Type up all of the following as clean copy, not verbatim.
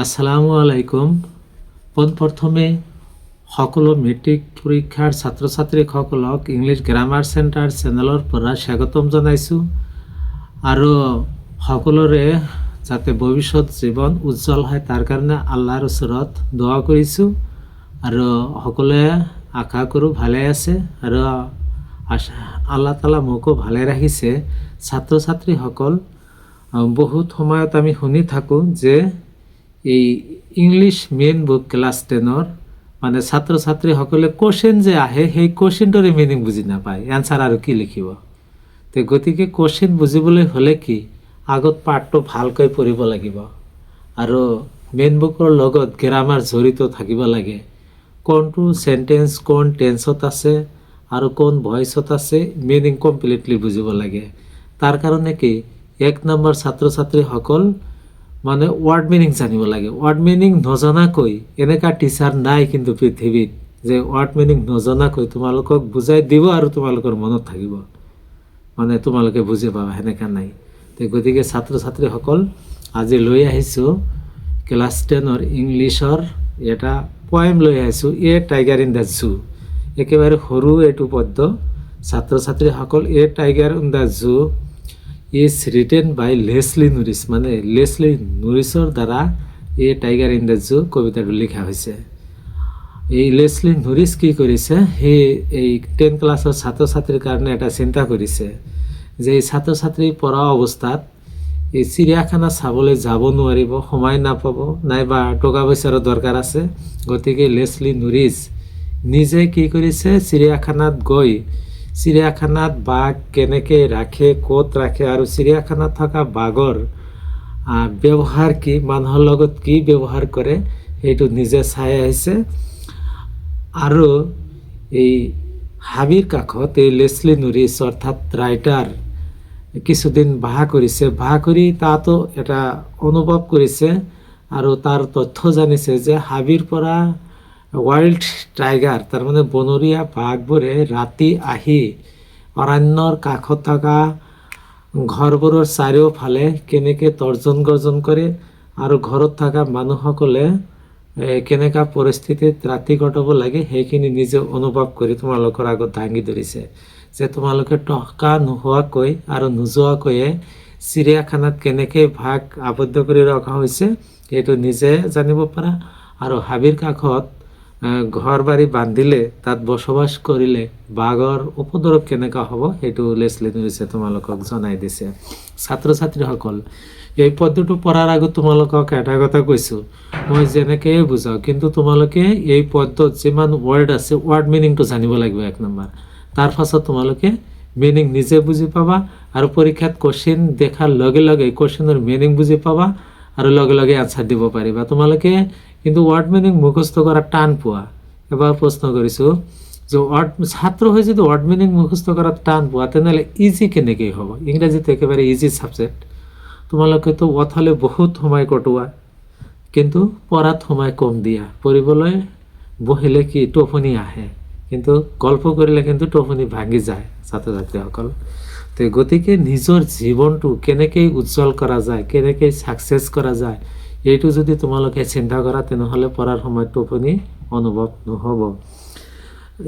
আসসালামু আলাইকুম। পোনপ্ৰথমে সকলো মেট্ৰিক পৰীক্ষাৰ ছাত্ৰ ছাত্ৰীসকলক ইংলিছ গ্ৰামাৰ চেণ্টাৰ চেনেলৰ পৰা স্বাগতম জনাইছোঁ আৰু সকলোৰে যাতে ভৱিষ্যত জীৱন উজ্জ্বল হয় তাৰ কাৰণে আল্লাহৰ ওচৰত দোৱা কৰিছোঁ আৰু সকলোৱে আশা কৰোঁ ভালে আছে আৰু আল্লাহ তাআলা মোকো ভালে ৰাখিছে। ছাত্ৰ ছাত্ৰীসকল, বহুত সময়ত আমি শুনি থাকোঁ যে এই ইংলিছ মেইন বুক ক্লাছ 10-ৰ মানে ছাত্ৰ ছাত্ৰীসকলে কোৱেশ্যন যে আহে সেই কোৱেশ্যনটোৰ মিনিং বুজি নাপায়, এনচাৰ আৰু কি লিখিব। তো গতিকে কোৱেশ্যন বুজিবলৈ হ'লে কি আগত পাৰ্টটো ভালকৈ পঢ়িব লাগিব আৰু মেইন বুকৰ লগত গ্ৰামাৰ জড়িত থাকিব লাগে। কোনটো চেণ্টেন্স কোন টেন্সত আছে আৰু কোন ভইচত আছে মিনিং কমপ্লিটলি বুজিব লাগে। তাৰ কাৰণে কি 1 নম্বৰ ছাত্ৰ ছাত্ৰীসকল মানে ওয়াৰ্ড মিনিং জানিব লাগে। ওয়াৰ্ড মিনিং নজনাকৈ এনেকা টিচাৰ নাই কিন্তু পৃথিৱীত যে ওয়াৰ্ড মিনিং নজনাকৈ তোমালোকক বুজাই দিব আৰু তোমালোকৰ মনত থাকিব, মানে তোমালোকে বুজি পাবা, সেনেকা নাই। তো গতিকে ছাত্ৰ ছাত্ৰীসকল আজি লৈ আহিছোঁ ক্লাছ 10-ৰ ইংলিছৰ এটা পয়েম লৈ আহিছোঁ, a tiger in the zoo. একেবাৰে সৰু এইটো পদ্য। ছাত্ৰ ছাত্ৰীসকল, a tiger in the zoo is written by Leslie Norris, মানে লেসলি নুৰিসৰ দ্বাৰা এই টাইগাৰ ইন দ্য জু কবিতাটো লিখা হৈছে। এই লেসলি নুৰিস কি কৰিছে, সেই এই 10 ক্লাছৰ ছাত্ৰ ছাত্ৰীৰ কাৰণে এটা চিন্তা কৰিছে যে এই ছাত্ৰ ছাত্ৰী পঢ়া অৱস্থাত এই চিৰিয়াখানা চাবলৈ যাব নোৱাৰিব, সময় নাপাব, নাইবা টকা পইচাৰো দৰকাৰ আছে। গতিকে লেসলি নুৰিস নিজে কি কৰিছে, চিৰিয়াখানাত গৈ চিৰিয়াখানাত বাঘ কেনেকৈ ৰাখে, ক'ত ৰাখে আৰু চিৰিয়াখানাত থকা বাঘৰ ব্যৱহাৰ কি, মানুহৰ লগত কি ব্যৱহাৰ কৰে সেইটো নিজে চাই আহিছে। আৰু এই হাবিৰ কাষত এই লেসলি নুৰিস অৰ্থাৎ ৰাইটাৰ কিছুদিন বাস কৰিছে, বাস কৰি তাতো এটা অনুভৱ কৰিছে আৰু তাৰ তথ্য জানিছে যে হাবিৰ পৰা ৱাইল্ড টাইগাৰ তাৰমানে বনৰীয়া বাঘবোৰে ৰাতি আহি অৰণ্যৰ কাষত থকা ঘৰবোৰৰ চাৰিওফালে কেনেকৈ তৰ্জন গৰ্জন কৰে আৰু ঘৰত থকা মানুহসকলে কেনেকুৱা পৰিস্থিতিত ৰাতি কটাব লাগে সেইখিনি নিজে অনুভৱ কৰি তোমালোকৰ আগত দাঙি ধৰিছে যে তোমালোকে টকা নোহোৱাকৈ আৰু নোযোৱাকৈয়ে চিৰিয়াখানাত কেনেকৈ বাঘ আবদ্ধ কৰি ৰখা হৈছে সেইটো নিজে জানিব পাৰা। আৰু হাবিৰ কাষত ঘৰ বাৰী বান্ধিলে তাত বসবাস কৰিলে বাঘৰ উপদ্ৰৱ কেনেকুৱা হ'ব সেইটো লেসলি নুৰিসে তোমালোকক জনাই দিছে। ছাত্ৰ ছাত্ৰীসকল, এই পদ্যটো পঢ়াৰ আগত তোমালোকক এটা কথা কৈছোঁ, মই যেনেকৈ বুজাওঁ কিন্তু তোমালোকে এই পদ্যত যিমান ৱৰ্ড আছে ৱৰ্ড মিনিংটো জানিব লাগিব 1 নম্বৰ। তাৰ পাছত তোমালোকে মিনিং নিজে বুজি পাবা আৰু পৰীক্ষাত কোৱেশ্যন দেখাৰ লগে লগে কোৱেশ্যনৰ মিনিং বুজি পাবা আৰু লগে লগে আনচাৰ দিব পাৰিবা। তোমালোকে কিন্তু ওয়াৰ্ড মিনিং মুখস্থ কৰা টান পোৱা। এবাৰ প্ৰশ্ন কৰিছোঁ যে ছাত্ৰ হৈ যদি ওয়াৰ্ড মিনিং মুখস্থ কৰাত টান পোৱা তেনেহ'লে ইজি কেনেকৈ হ'ব? ইংৰাজীত একেবাৰে ইজি ছাবজেক্ট। তোমালোকেতো অথালে বহুত সময় কটোৱা কিন্তু পঢ়াত সময় কম দিয়া। পঢ়িবলৈ বহিলে কি টোপনি আহে, কিন্তু গল্প কৰিলে কিন্তু টোপনি ভাঙি যায় ছাত্ৰ ছাত্ৰীসকল। তো গতিকে নিজৰ জীৱনটো কেনেকৈ উজ্জ্বল কৰা যায়, কেনেকৈ ছাকচেছ কৰা যায় এইটো যদি তোমালোকে চিন্তা কৰা তেনেহ'লে পঢ়াৰ সময়ত টোপনি অনুভৱ নহ'ব।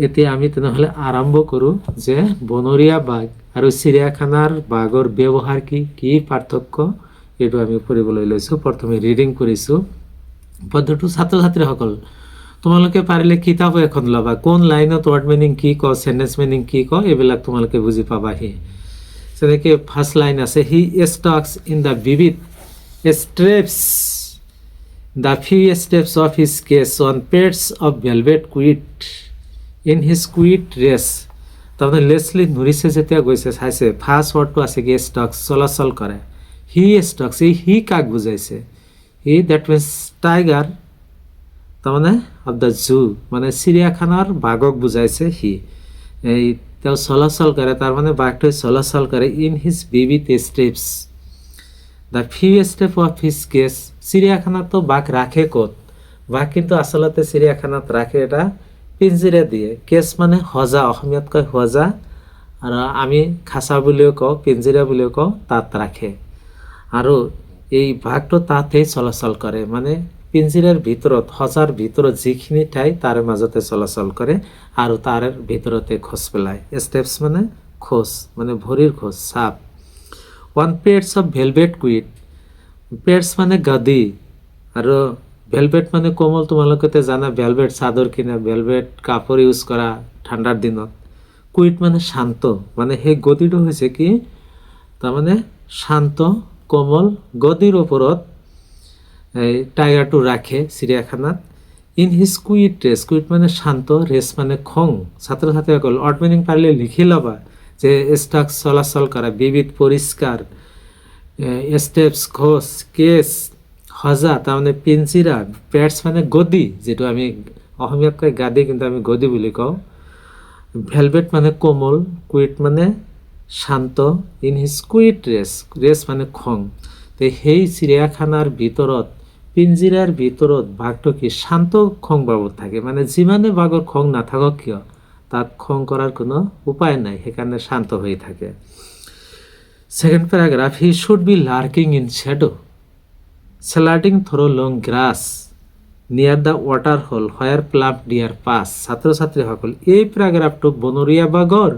এতিয়া আমি তেনেহ'লে আৰম্ভ কৰোঁ যে বনৰীয়া বাঘ আৰু চিৰিয়াখানাৰ বাঘৰ ব্যৱহাৰ কি, কি পাৰ্থক্য এইটো আমি পঢ়িবলৈ লৈছোঁ। প্ৰথমে ৰিডিং কৰিছোঁ পদ্যটো। ছাত্ৰ ছাত্ৰীসকল, তোমালোকে পাৰিলে কিতাপ এখন ল'বা, কোন লাইনত ৱৰ্ড মিনিং কি কওঁ, চেণ্টেন্স মিনিং কি কওঁ এইবিলাক তোমালোকে বুজি পাবাহি। যেনেকৈ ফাৰ্ষ্ট লাইন আছে, he stalks in the vivid steps the few steps of his case on pads of velvet quit in his quit race। তাৰমানে লেসলি নুৰিসে যেতিয়া গৈছে চাইছে ফাৰ্ষ্ট ৱৰ্ডটো আছে কি ষ্টক্স, চলাচল কৰে। হি ষ্টক্স, এই হি কাক বুজাইছে? হি দ্যাট মিনছ টাইগাৰ তাৰমানে অফ দ্য জু, মানে চিৰিয়াখানাৰ বাঘক বুজাইছে হি। এই তেওঁ চলাচল কৰে তাৰমানে বাঘটোৱে চলাচল কৰে in his vivid steps the few steps of his cage. চিৰিয়াখানাতো বাঘ ৰাখে ক'ত? বাঘ কিন্তু আচলতে চিৰিয়াখানাত ৰাখে এটা পিঞ্জিৰা দিয়ে। কেছ মানে সজা, অসমীয়াত কয় সজা, আৰু আমি খাচা বুলিও কওঁ, পিঞ্জিৰা বুলিও কওঁ, তাত ৰাখে। আৰু এই বাঘটো তাতেই চলাচল কৰে, মানে পিঞ্জিৰাৰ ভিতৰত সজাৰ ভিতৰত যিখিনি ঠাই তাৰ মাজতে চলাচল কৰে আৰু তাৰ ভিতৰতে খোজ পেলায়। ষ্টেপছ মানে খোজ, মানে ভৰিৰ খোজ, চাপ। One pairs of velvet quilt, pairs মানে গাদী, আৰু ভেলভেট মানে কোমল, তোমালোকে জানা ভেলভেট চাদৰ কিনা, ভেলভেট কাপোৰ ইউজ কৰা ঠাণ্ডাৰ দিনত। কুইট মানে শান্ত, মানে সেই গদিটো হৈছে কি তাৰমানে শান্ত কোমল গদিৰ ওপৰত এই টাইগাৰটো ৰাখে চিৰিয়াখানাত। In his quiet rage, quiet মানে শান্ত, ৰেছ মানে খং। ছাত্ৰ ছাত্ৰীসকল অৰ্ড মিনিং পাৰিলে লিখি ল'বা যে ষ্টাক চলাচল কৰা, বিবিধ, পৰিষ্কাৰ, ষ্টেপছ খোজ, কেছ সজা তাৰমানে পিঞ্জিৰা, পেটছ মানে গদি, যিটো আমি অসমীয়াত কয় গাদি কিন্তু আমি গদি বুলি কওঁ। ভেলভেট মানে কোমল, কুইট মানে শান্ত। ইন হিজ কুইট ৰেছ, ৰেছ মানে খং। তো সেই চিৰিয়াখানাৰ ভিতৰত পিঞ্জিৰাৰ ভিতৰত বাঘটো কি শান্ত খং বাবদ থাকে, মানে যিমানে বাঘৰ খং নাথাকক কিয় তাত খং কৰাৰ কোনো উপায় নাই, সেইকাৰণে শান্ত হৈ থাকে। Second paragraph, he should be lurking in shadow sliding through long grass near the water hole where plump deer pass. ছাত্ৰছাত্ৰীসকল এই প্যাৰাগ্ৰাফটো বনৰীয়া বাঘৰ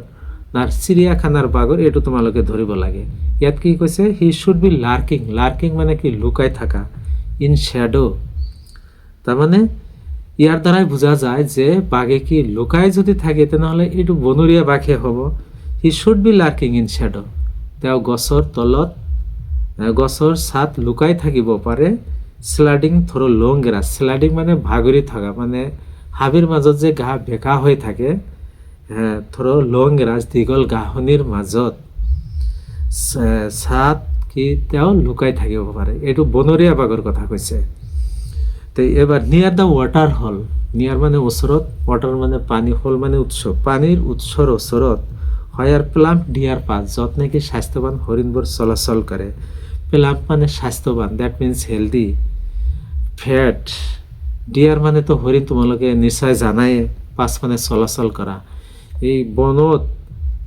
না চিৰিয়াখানাৰ বাঘৰ এইটো তোমালোকে ধৰিব লাগে। ইয়াত কি কৈছে, হি শুড বি লাৰ্কিং, লাৰ্কিং মানে কি লুকাই থকা, ইন শ্যাডো তাৰমানে ইয়াৰ দ্বাৰাই বুজা যায় যে বাঘে কি লুকাই যদি থাকে তেনেহ'লে এইটো বনৰীয়া বাঘে হ'ব। He should be lurking in shadow, তেওঁ গছৰ তলত গছৰ ছাত লুকাই থাকিব পাৰে। Sliding through long grass, sliding মানে ভাগৰি থকা, মানে হাবিৰ মাজত যে ঘাঁহ বেকা হৈ থাকে, থ্ৰু লং গ্ৰাছ দীঘল ঘাঁহনিৰ মাজত ছাত কি তেওঁ লুকাই থাকিব পাৰে। এইটো বনৰীয়া বাঘৰ কথা কৈছে। তো এবাৰ নিয়াৰ দ্য ৱাটাৰ হল, নিয়াৰ মানে ওচৰত, ৱাটাৰ মানে পানী, হল মানে উৎস, পানীৰ উৎসৰ ওচৰত, হয়াৰ প্লাম্প ডিয়াৰ পাছ, য'ত নেকি স্বাস্থ্যৱান হৰিণবোৰ চলাচল কৰে। প্লাম্প মানে স্বাস্থ্যৱান, that means healthy. Fat, deer মানে তো হৰিণ, তোমালোকে নিশ্চয় জানাই। পাছ মানে চলাচল কৰা। এই বনত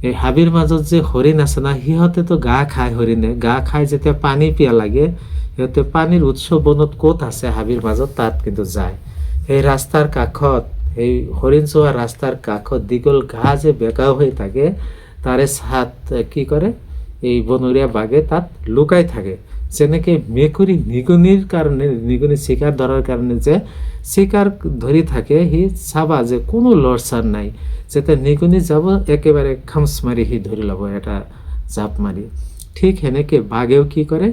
এই হাবিৰ মাজত যে হৰিণ আছে না, সিহঁতেতো ঘাঁহ খায়, হৰিণে ঘাঁহ খাই যেতিয়া পানী পিয়া লাগে সিহঁতে পানীৰ উৎস বনত ক'ত আছে হাবিৰ মাজত তাত কিন্তু যায়। সেই ৰাস্তাৰ কাষত, সেই হৰিণ যোৱা ৰাস্তাৰ কাষত দীঘল ঘাঁহ যে বেকা হৈ থাকে তাৰে ছাত কি কৰে এই বনৰীয়া বাঘে তাত লুকাই থাকে। যেনেকৈ মেকুৰী নিগনিৰ কাৰণে, নিগনি চিকাৰ ধৰাৰ কাৰণে যে চিকাৰ ধৰি থাকে, সি চাবা যে কোনো লৰচাৰ নাই, যেতিয়া নিগনি যাব একেবাৰে খামচ মাৰি সি ধৰি ল'ব এটা জাপ মাৰি। ঠিক সেনেকৈ বাঘেও কি কৰে,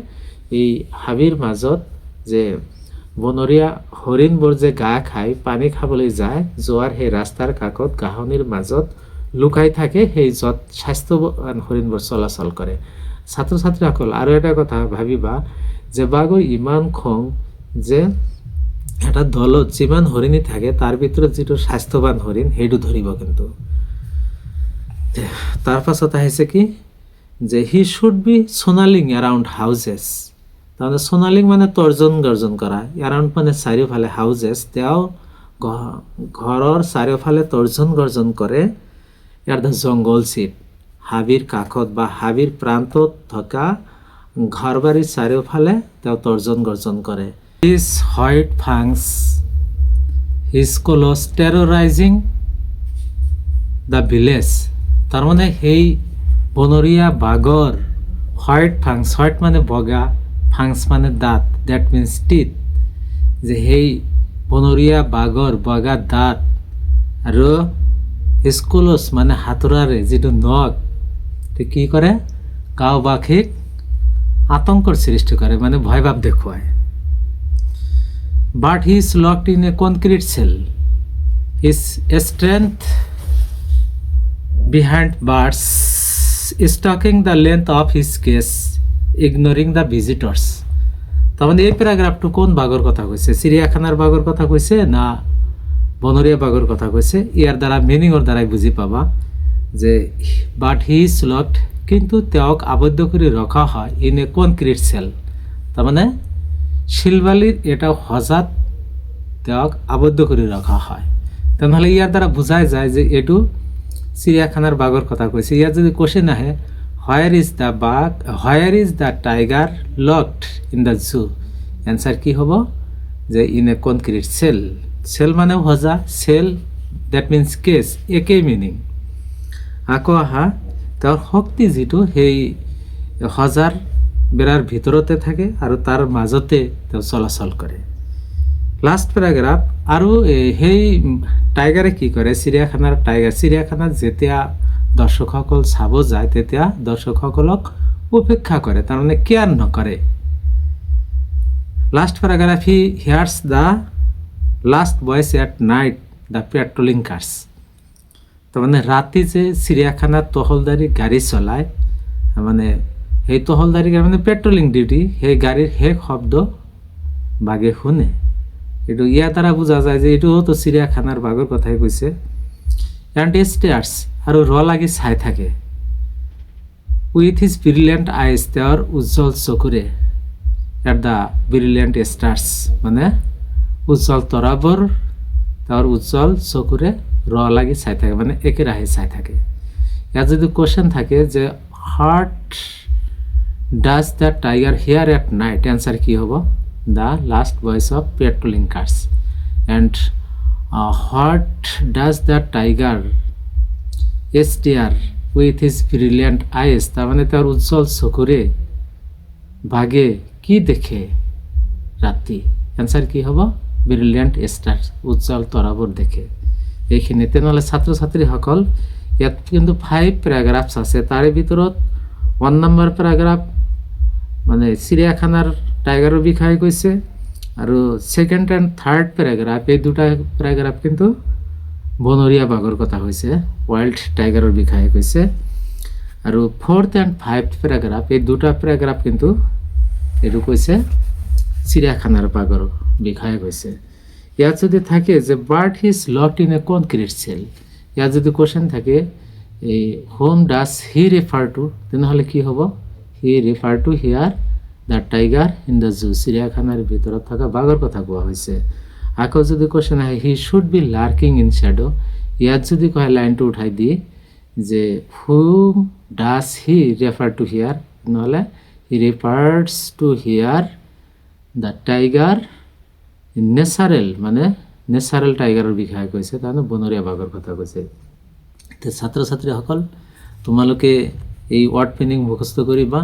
এই হাবিৰ মাজত যে বনৰীয়া হৰিণবোৰ যে ঘাঁহ খাই পানী খাবলৈ যায়, যোৱাৰ সেই ৰাস্তাৰ কাষত ঘাঁহনিৰ মাজত লুকাই থাকে, সেই য'ত স্বাস্থ্যৱান হৰিণবোৰ চলাচল কৰে। ছাত্ৰ ছাত্ৰীসকল আৰু এটা কথা ভাবিবা যে বাঘৰ ইমান খং যে এটা দলত যিমান হৰিণী থাকে তাৰ ভিতৰত যিটো স্বাস্থ্যৱান হৰিণ সেইটো ধৰিব। কিন্তু তাৰ পাছত আহিছে কি যে হি শুড বি সোনালিং এৰাউণ্ড হাউজেছ, তাৰমানে সোনালিং মানে তৰ্জন গৰ্জন কৰা, এৰাউণ্ড মানে চাৰিওফালে, হাউজেছ তেওঁ ঘৰৰ চাৰিওফালে তৰ্জন গৰ্জন কৰে। ইয়াৰ দ্য জংগল চিট, হাবিৰ কাষত বা হাবিৰ প্ৰান্তত থকা ঘৰ বাৰীৰ চাৰিওফালে তেওঁ তৰ্জন গৰ্জন কৰে। His white fangs, his claws terrorising the village, তাৰমানে সেই বনৰীয়া বাঘৰ হোৱাইট ফাংছ, হোৱাইট মানে বগা, ফাংছ মানে দাঁত, ডেট মিনছ টিথ, যে সেই বনৰীয়া বাঘৰ বগা দাঁত আৰু স্কুলছ মানে হাতোৰাৰে যিটো নখ, কি কৰে কাউবাখীক আতংকৰ সৃষ্টি কৰে, মানে ভয় ভাৱ দেখুৱায়। But he is locked in a concrete cell, his strength behind bars stalking the length of his cage ignoring the visitors. তাৰমানে এই পেৰাগ্ৰাফটো কোন বাঘৰ কথা কৈছে, চিৰিয়াখানাৰ বাঘৰ কথা কৈছে না বনৰীয়া বাঘৰ কথা কৈছে? ইয়াৰ দ্বাৰা মিনিঙৰ দ্বাৰাই বুজি পাবা যে বাট হি ইজ লকড, কিন্তু তেওঁক আবদ্ধ কৰি ৰখা হয় ইন এ কনক্ৰিট সেল, তাৰমানে শিলবালিৰ এটা সজাত তেওঁক আবদ্ধ কৰি ৰখা হয়। তেনেহ'লে ইয়াৰ দ্বাৰা বুজাই যায় যে এইটো চিৰিয়াখানাৰ বাঘৰ কথা কৈছে। ইয়াত যদি কোৱেশ্যন আহে হোৱেৰ ইজ দ্য বাঘ, where is the tiger locked in the zoo, answer কি হ'ব যে in a concrete cell, cell মানে সজা, সেল দ্যাট মিনছ কেছ, একেই মিনিং। আকৌ আহা তেওঁৰ শক্তি যিটো সেই সজাৰ বেৰাৰ ভিতৰতে থাকে আৰু তাৰ মাজতে তেওঁ চলাচল কৰে। লাষ্ট পেৰাগ্ৰাফ, আৰু সেই টাইগাৰে কি কৰে, চিৰিয়াখানাৰ টাইগাৰ চিৰিয়াখানাত যেতিয়া দৰ্শকসকল চাব যায় তেতিয়া দৰ্শকসকলক উপেক্ষা কৰে, তাৰমানে কেয়াৰ নকৰে। Last paragraph, he hears the last voices at night the patrolling cars. তাৰমানে ৰাতি যে চিৰিয়াখানাত টহলদাৰী গাড়ী চলায়, মানে সেই টহলদাৰী গাড়ী মানে পেট্ৰলিং ডিউটি, সেই গাড়ীৰ শেষ শব্দ বাঘে শুনে। এইটো ইয়াৰ দ্বাৰা বুজা যায় যে এইটোতো চিৰিয়াখানাৰ বাঘৰ কথাই কৈছে। এণ্ড ষ্টেয়াৰ্ছ, আৰু লাগি চাই থাকে। উইথ হিজ ব্ৰিলিয়েণ্ট আইজ, তেওঁৰ উজ্জ্বল চকুৰে। এট দ্য ব্ৰিলিয়েণ্ট ষ্টাৰ্ছ, মানে উজ্জ্বল তৰাবোৰ তেওঁৰ উজ্জ্বল চকুৰে লাগি চাই থাকে, মানে একেৰাহে চাই থাকে। ইয়াত যদি কুৱেশ্যন থাকে যে what does the tiger hear at night, answer কি হ'ব? The last voices of patrolling cars. And what does the tiger stare with his brilliant eyes, তাৰমানে তেওঁৰ উজ্জ্বল চকুৰে বাঘে কি দেখে ৰাতি? এনচাৰ কি হ'ব? ব্ৰিলিয়েণ্ট ষ্টাৰ, উজ্জ্বল তৰাবোৰ দেখে। এইখিনি তেনেহ'লে ছাত্ৰ ছাত্ৰীসকল ইয়াত কিন্তু 5 পেৰাগ্ৰাফছ আছে। তাৰে ভিতৰত 1 নম্বৰ পেৰাগ্ৰাফ মানে চিৰিয়াখানাৰ টাইগাৰৰ বিষয়ে কৈছে, আৰু 2nd and 3rd পেৰাগ্ৰাফ, এই দুটা পেৰাগ্ৰাফ কিন্তু বনৰীয়া বাঘৰ কথা কৈছে, ৱাইল্ড টাইগাৰৰ বিষয়ে কৈছে। আৰু 4th and 5th পেৰাগ্ৰাফ, এই দুটা পেৰাগ্ৰাফ কিন্তু এইটো কৈছে চিৰিয়াখানাৰ বাঘৰ বিষয়ে কৈছে। ইয়াত যদি থাকে যে bird is locked in a concrete cell, ইয়াত যদি কুৱেশ্যন থাকে এই home does he refer to, তেনেহ'লে কি হ'ব? He refer to here the tiger in the zoo, চিৰিয়াখানাৰ ভিতৰত থকা বাঘৰ কথা কোৱা হৈছে। আকৌ যদি কুৱেশ্যন আহে he should be lurking in shadow, ইয়াত যদি কয় লাইনটো উঠাই দিয়ে যে whom does he refer to here, নহ'লে he refers to here the tiger in natural, মানে নেচাৰেল টাইগাৰৰ বিষয়ে কৈছে, তাৰমানে বনৰীয়া বাঘৰ কথা কৈছে। তো ছাত্ৰ ছাত্ৰীসকল তোমালোকে এই ৱাৰ্ড মিনিং মুখস্থ কৰিবা,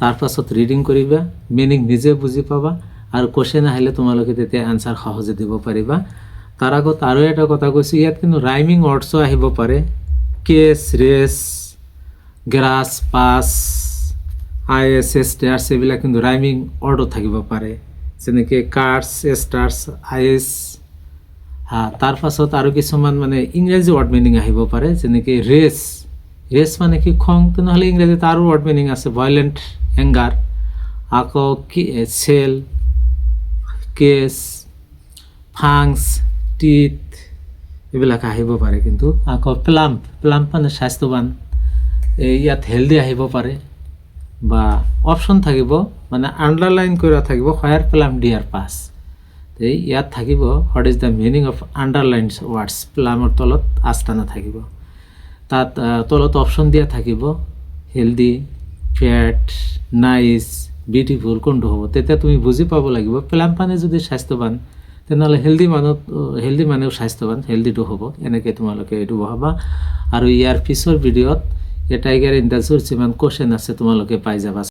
তাৰ পাছত ৰিডিং কৰিবা, মিনিং নিজে বুজি পাবা, আৰু কুৱেশ্যন আহিলে তোমালোকে তেতিয়া এনচাৰ সহজে দিব পাৰিবা। তাৰ আগত আৰু এটা কথা কৈছোঁ, ইয়াত কিন্তু ৰাইমিং ৱৰ্ডছো আহিব পাৰে। Cage, rage, grass, pass, eyes, stares, এইবিলাক কিন্তু ৰাইমিং ৱৰ্ডো থাকিব পাৰে, যেনেকৈ কাৰ্ছ, ষ্টাৰ্ছ, আইএছ। তাৰ পাছত আৰু কিছুমান মানে ইংৰাজী ৱৰ্ড মিনিং আহিব পাৰে, যেনেকৈ ৰেচ, ৰেচ মানে কি খং, তেনেহ'লে ইংৰাজীত আৰু ৱৰ্ড মিনিং আছে, ভায়লেণ্ট, এংগাৰ। আকৌ চেল, কেছ, ফাংছ, টিথ, এইবিলাক আহিব পাৰে কিন্তু। আকৌ প্লাম্প, প্লাম্প মানে স্বাস্থ্যৱান, ইয়াত হেল্ডি আহিব পাৰে, বা অপশ্যন থাকিব মানে আণ্ডাৰলাইন কৰা থাকিব, হোৱাৰ প্লাম্প ডিয়াৰ পাছ। এই ইয়াত থাকিব what is the meaning of underlines words, প্লামৰ তলত আস্তানা থাকিব, তাত তলত অপশ্যন দিয়া থাকিব হেল্ডি, ফেট, নাইচ, বিউটিফুল, কোনটো হ'ব। তেতিয়া তুমি বুজি পাব লাগিব প্লাম মানে যদি স্বাস্থ্যৱান, তেনেহ'লে হেল্ডি মানেও স্বাস্থ্যৱান, হেল্ডিটো হ'ব। এনেকৈ তোমালোকে এইটো বহাবা। আৰু ইয়াৰ পিছৰ ভিডিঅ'ত এই টাইগাৰ ইন দ্য জুৰ যিমান কুৱেশ্যন আছে তোমালোকে পাই যাবা।